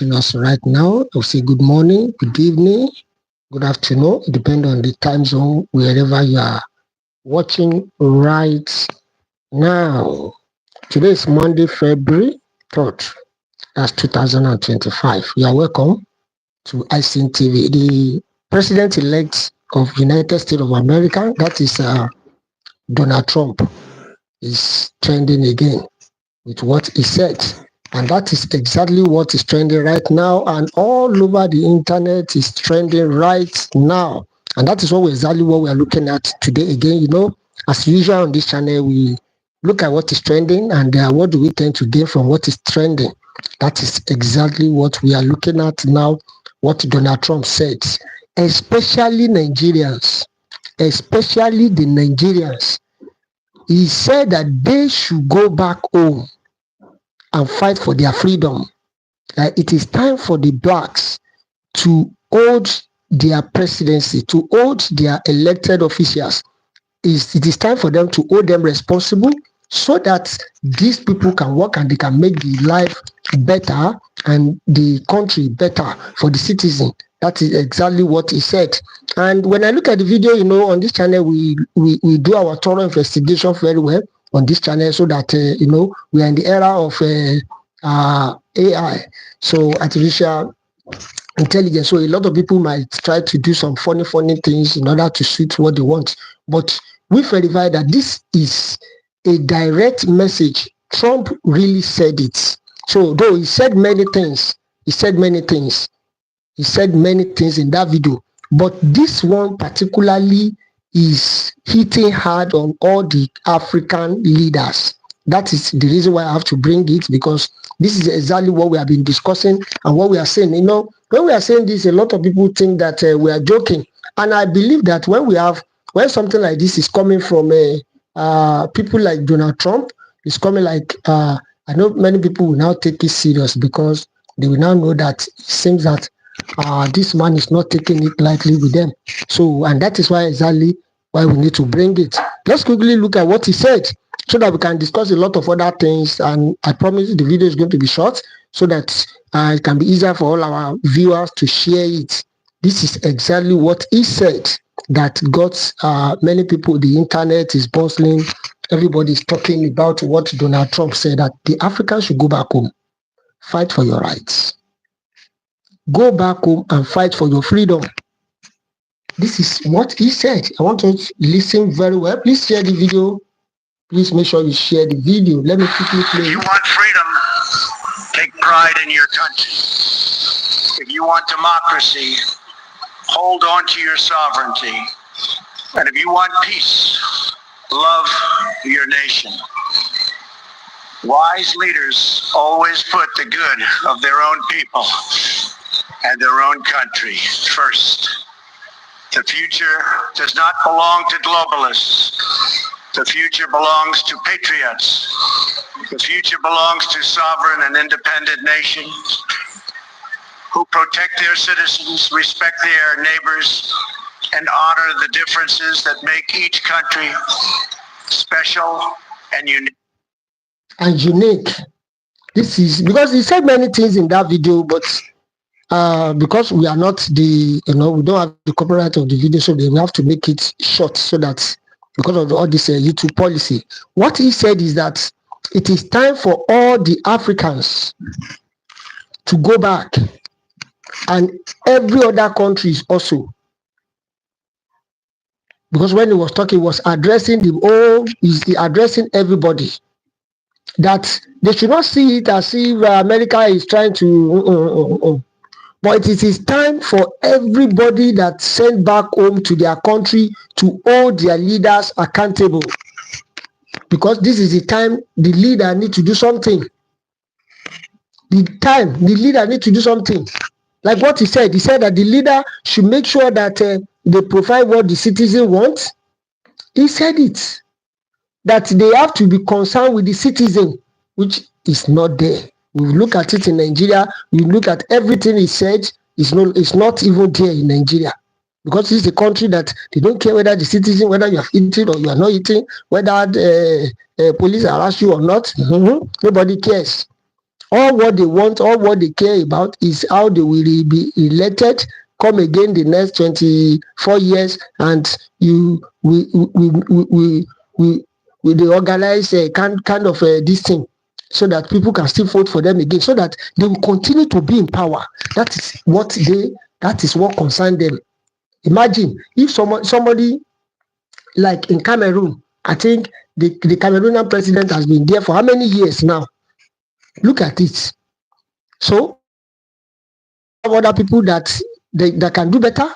watching us right now, I'll say good morning, good evening, good afternoon. It depends on the time zone wherever you are watching right now. Today is Monday, February 3rd. That's 2025. You are welcome to ICN TV. The president-elect of United States of America, that is Donald Trump, is trending again with what he said. And that is exactly what is trending right now. And all over the internet is trending right now. And that is exactly what we are looking at today. Again, as usual on this channel, we look at what is trending and what do we tend to gain from what is trending. That is exactly what we are looking at now, what Donald Trump said. Especially Nigerians, especially the Nigerians. He said that they should go back home and fight for their freedom. It is time for the blacks to hold their presidency, to hold their elected officials. It is time for them to hold them responsible so that these people can work and they can make the life better and the country better for the citizen. That is exactly what he said. And when I look at the video, on this channel, we do our thorough investigation very well on this channel so that, we are in the era of AI, so artificial intelligence. So a lot of people might try to do some funny things in order to suit what they want. But we verify that this is a direct message. Trump really said it. So though he said many things in that video, but this one particularly is hitting hard on all the African leaders. That is the reason why I have to bring it, because this is exactly what we have been discussing and what we are saying. When we are saying this, a lot of people think that we are joking. And I believe that when something like this is coming from people like Donald Trump, it's coming like, I know many people will now take it serious because they will now know that it seems that this man is not taking it lightly with them. So, and that is exactly why we need to bring it. Let's quickly look at what he said so that we can discuss a lot of other things. And I promise the video is going to be short so that it can be easier for all our viewers to share it. This is exactly what he said that got many people. The internet is bustling. Everybody is talking about what Donald Trump said, that the Africans should go back home, fight for your rights. Go back home and fight for your freedom. This is what he said. I want you to listen very well. Please share the video. Please make sure you share the video. Let me quickly play. If you want freedom, take pride in your country. If you want democracy, hold on to your sovereignty. And if you want peace, love your nation. Wise leaders always put the good of their own people and their own country first. The future does not belong to globalists. The future belongs to patriots. The future belongs to sovereign and independent nations who protect their citizens, respect their neighbors, and honor the differences that make each country special and unique. This is because he said many things in that video, but because we are not we don't have the copyright of the video, so they have to make it short so that because of all this YouTube policy. What he said is that it is time for all the Africans to go back, and every other countries also. Because when he was talking, he was addressing addressing everybody. That they should not see it as if America is trying to, but it is time for everybody that sent back home to their country to hold their leaders accountable. Because this is the time the leader needs to do something. The leader needs to do something. Like what he said that the leader should make sure that they provide what the citizen wants. He said it. That they have to be concerned with the citizen, which is not there. We look at it in Nigeria, we look at everything he said, it's not even there in Nigeria. Because it's a country that they don't care whether the citizen, whether you have eaten or you are not eating, whether the police harass you or not. Nobody cares. All what they want, all what they care about is how they will be elected, come again the next 24 years, and we they organize a kind of this thing, so that people can still vote for them again, so that they will continue to be in power. That is what concerns them. Imagine if somebody like in Cameroon, I think the Cameroonian president has been there for how many years now? Look at it. So other people that can do better.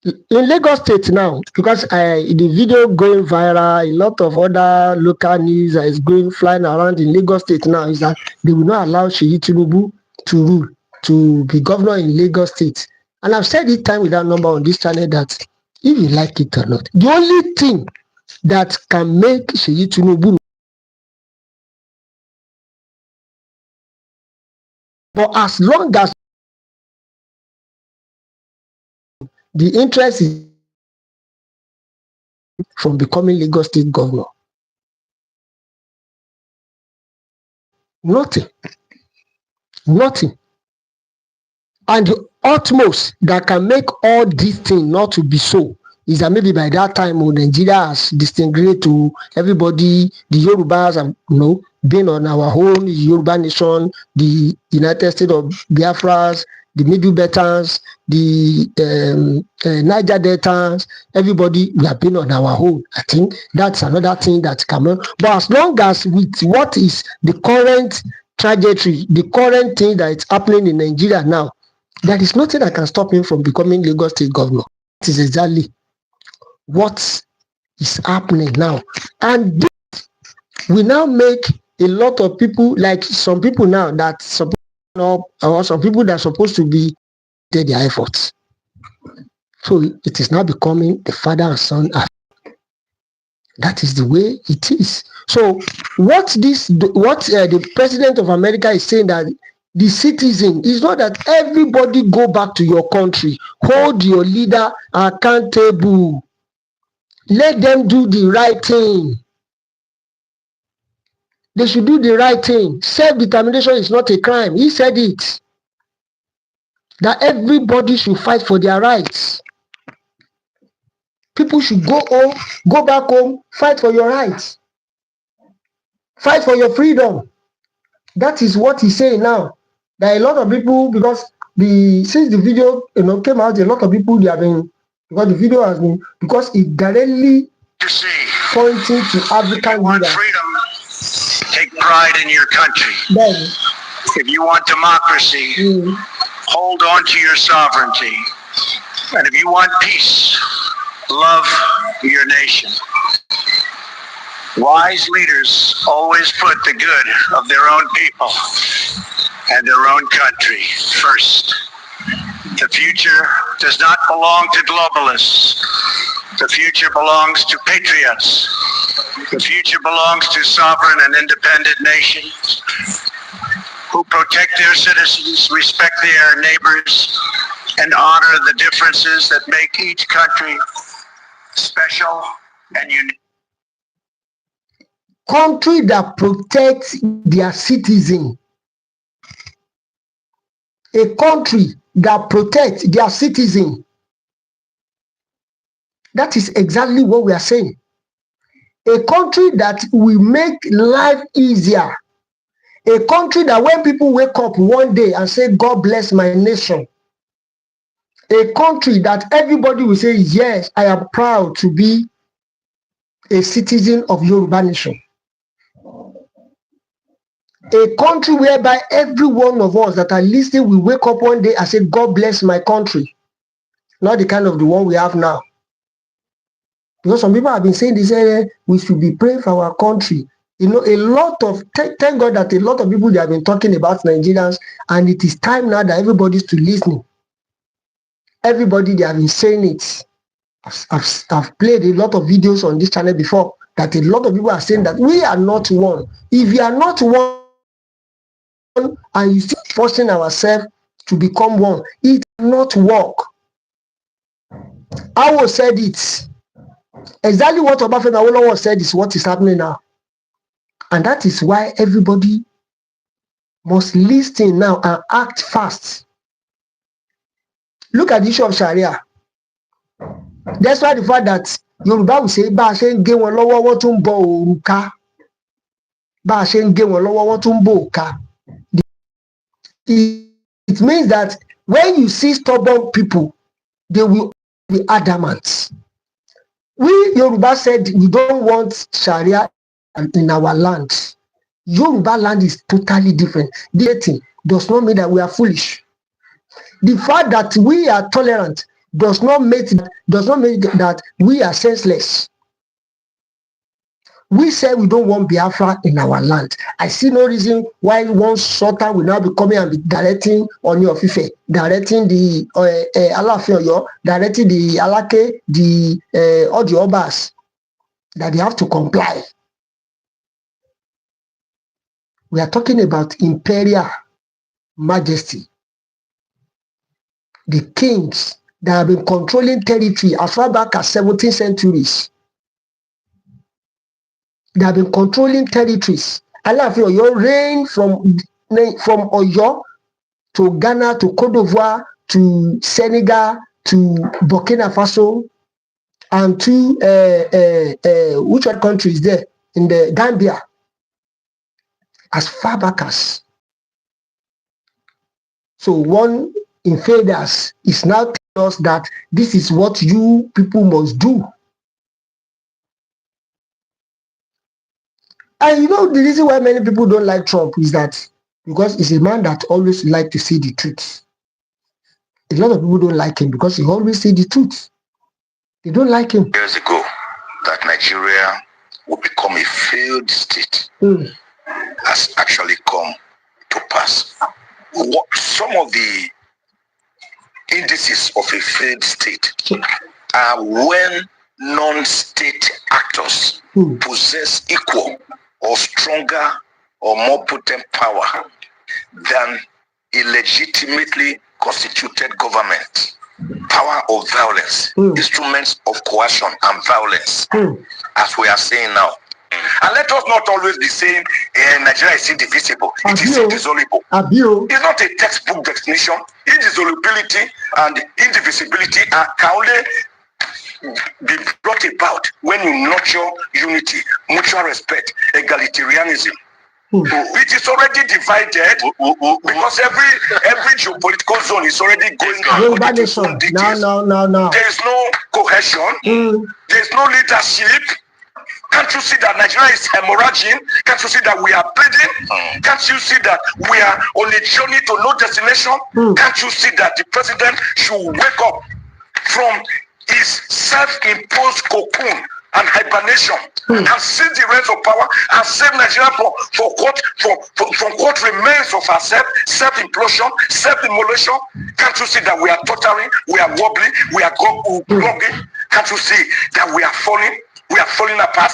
In Lagos State now, because the video going viral, a lot of other local news is going flying around in Lagos State now, is that they will not allow Seyi Tinubu to rule, to be governor in Lagos State. And I've said it time without number on this channel that if you like it or not, the only thing that can make Seyi Tinubu, but as long as the interest is from becoming Lagos State governor, nothing. And the utmost that can make all these things not to be so is that maybe by that time Nigeria has distinguished to everybody, the Yorubas have been on our own Yoruba nation, the United States of Biafras, the Middle Belters, the Niger Deltans, everybody, we have been on our own. I think that's another thing that can. But as long as with what is the current trajectory, the current thing that is happening in Nigeria now, there is nothing that can stop him from becoming Lagos State governor. That is exactly what is happening now. And this will now make a lot of people, like some people now that support, or some people that are supposed to be their efforts. So it is now becoming the father and son. That is the way it is. So what the president of America is saying, that the citizen is not that everybody go back to your country, hold your leader accountable, let them do the right thing. They should do the right thing. Self-determination is not a crime. He said it, that everybody should fight for their rights. People should go back home, fight for your rights, fight for your freedom. That is what he's saying now. There are a lot of people, because since the video came out, a lot of people, they have been, because the video has been, because it directly pointing to African leaders. Freedom, take pride in your country. Then, if you want democracy, hold on to your sovereignty. And if you want peace, love your nation. Wise leaders always put the good of their own people and their own country first. The future does not belong to globalists. The future belongs to patriots. The future belongs to sovereign and independent nations who protect their citizens, respect their neighbors, and honor the differences that make each country special and unique. Country that protects their citizen. A country that protects their citizen. That is exactly what we are saying. A country that will make life easier. A country that when people wake up one day and say, God bless my nation. A country that everybody will say, yes, I am proud to be a citizen of Yoruba nation. A country whereby every one of us that are listening will wake up one day and say, God bless my country. Not the kind of the one we have now. Because some people have been saying this, we should be praying for our country. A lot of, thank God that a lot of people, they have been talking about Nigerians, and it is time now that everybody's to listen. Everybody, they have been saying it. I've played a lot of videos on this channel before, that a lot of people are saying that we are not one. If you are not one, and you still forcing ourselves to become one, it cannot work. Awo said it. Exactly what Obafemi Awolowo said is what is happening now. And that is why everybody must listen now and act fast. Look at the issue of Sharia. Despite the fact that Yoruba will say, bá a ṣe ń gé wọn lọ́wọ́ wọ́n tún bọ òrùka. Bá a ṣe ń gé wọn lọ́wọ́ wọ́n tún bọ òrùka. It means that when you see stubborn people, they will be adamant. We Yoruba said we don't want Sharia in our land. Yoruba land is totally different. Dating does not mean that we are foolish. The fact that we are tolerant does not mean that we are senseless. We say we don't want Biafra in our land. I see no reason why one sultan will now be coming and be directing Oni of Ife, directing the Alaafin Oyo, directing the Alake, all the Obas, that they have to comply. We are talking about imperial majesty. The kings that have been controlling territory as far back as 17th centuries. They have been controlling territories. Alaafin Oyo reigned from Oyo to Ghana, to Cote d'Ivoire, to Senegal, to Burkina Faso, and to which other countries there? In the Gambia. As far back as. So one invaders is now telling us that this is what you people must do. And you know the reason why many people don't like Trump is that because he's a man that always like to see the truth. A lot of people don't like him because he always say the truth. They don't like him. Years ago, that Nigeria would become a failed state has actually come to pass. Some of the indices of a failed state are when non-state actors possess equal or stronger or more potent power than a legitimately constituted government. Power of violence, instruments of coercion and violence, as we are saying now. And let us not always be saying Nigeria is indivisible. It is indissoluble. It's not a textbook definition. Indissolubility and indivisibility can only be brought about when you nurture unity, mutual respect, egalitarianism. It is already divided because every geopolitical zone is already going according to its own details. No. There is no cohesion. There is no leadership. Can't you see that Nigeria is hemorrhaging? Can't you see that we are bleeding? Can't you see that we are on a journey to no destination? Can't you see that the president should wake up from his self-imposed cocoon and hibernation and seize the reins of power and save Nigeria from what remains of our self-implosion, self-immolation? Can't you see that we are tottering, we are wobbly, we are glogging? Can't you see that we are falling? We are falling apart.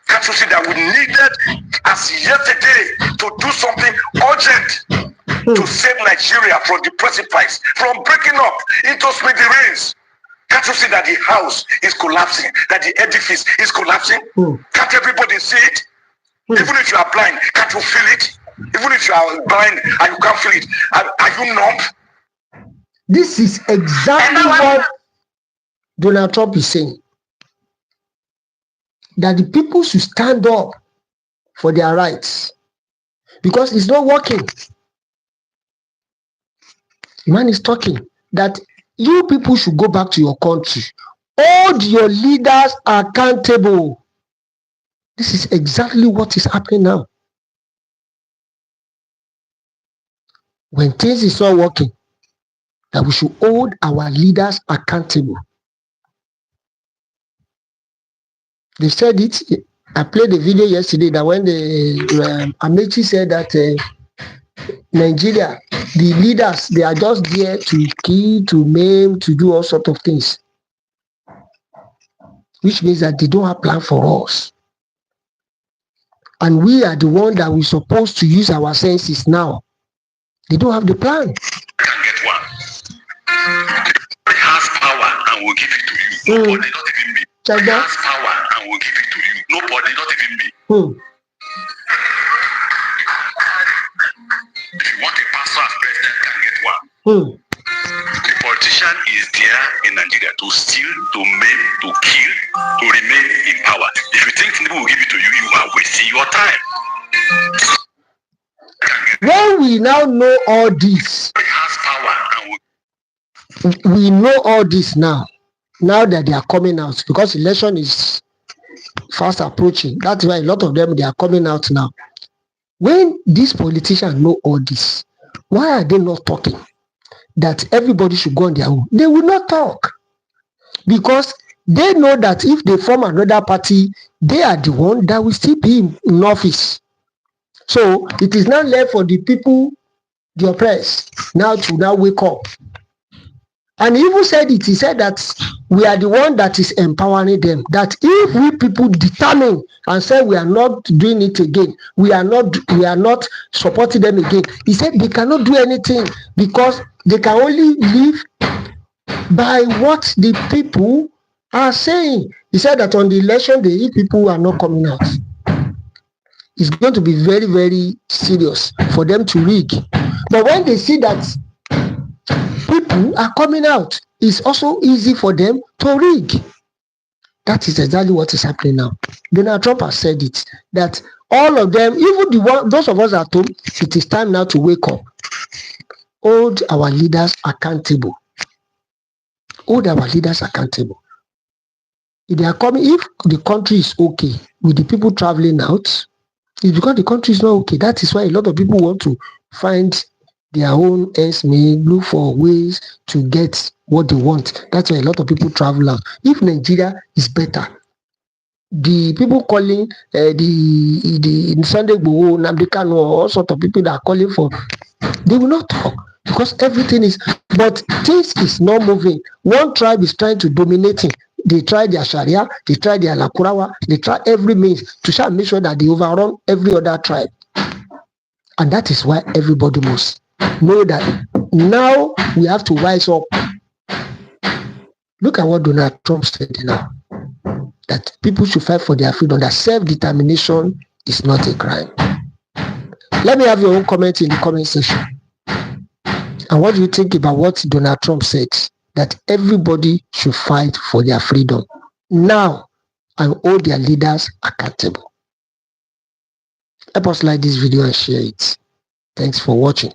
Can't you see that we needed, as yesterday, to do something urgent to save Nigeria from the precipice, from breaking up into smithereens? Can't you see that the house is collapsing, that the edifice is collapsing? Can't everybody see it? Even if you are blind, can't you feel it? Even if you are blind and you can't feel it, are you numb? This is exactly what Donald Trump is saying. That the people should stand up for their rights because it's not working. The man is talking that you people should go back to your country. Hold your leaders accountable. This is exactly what is happening now. When things is not working, that we should hold our leaders accountable. They said it. I played the video yesterday that when the Amechi said that Nigeria, the leaders, they are just there to kill, to maim, to do all sorts of things. Which means that they don't have plan for us. And we are the one that we're supposed to use our senses now. They don't have the plan. Get one. Nobody has power and will give it to you. Nobody, not even me. Nobody has power and will give it to you. Nobody, not even me. Hmm. The politician is there in Nigeria to steal, to maim, to kill, to remain in power. If you think people will give it to you, you are wasting your time. When we now know all this, Has power and we know all this now that they are coming out, because election is fast approaching. That's why a lot of them, they are coming out now. When these politicians know all this, why are they not talking that everybody should go on their own? They will not talk, because they know that if they form another party, they are the one that will still be in office. So it is now left for the people, the oppressed, now to now wake up. And he even said it, he said that we are the one that is empowering them, that if we people determine and say we are not doing it again, we are not supporting them again, he said they cannot do anything, because they can only live by what the people are saying. He said that on the election day, if people are not coming out, it's going to be very, very serious for them to rig. But when they see that people are coming out, it's also easy for them to rig. That is exactly what is happening now. Donald Trump has said it, that all of them, even those of us at home, it is time now to wake up. Hold our leaders accountable. Hold our leaders accountable. If they are coming, if the country is okay with the people traveling out, it's because the country is not okay. That is why a lot of people want to find their own ends may look for ways to get what they want. That's why a lot of people travel out. If Nigeria is better, the people calling the Sunday Igboho, Nnamdi Kanu, all sort of people that are calling for, they will not talk, because everything is, but things is not moving. One tribe is trying to dominate it. They try their Sharia, they try their Lakurawa, they try every means to try and make sure that they overrun every other tribe. And that is why everybody must know that now we have to rise up. Look at what Donald Trump said now, that people should fight for their freedom, that self-determination is not a crime. Let me have your own comment in the comment section. And what do you think about what Donald Trump said, that everybody should fight for their freedom now and hold their leaders accountable? Help us like this video and share it. Thanks for watching.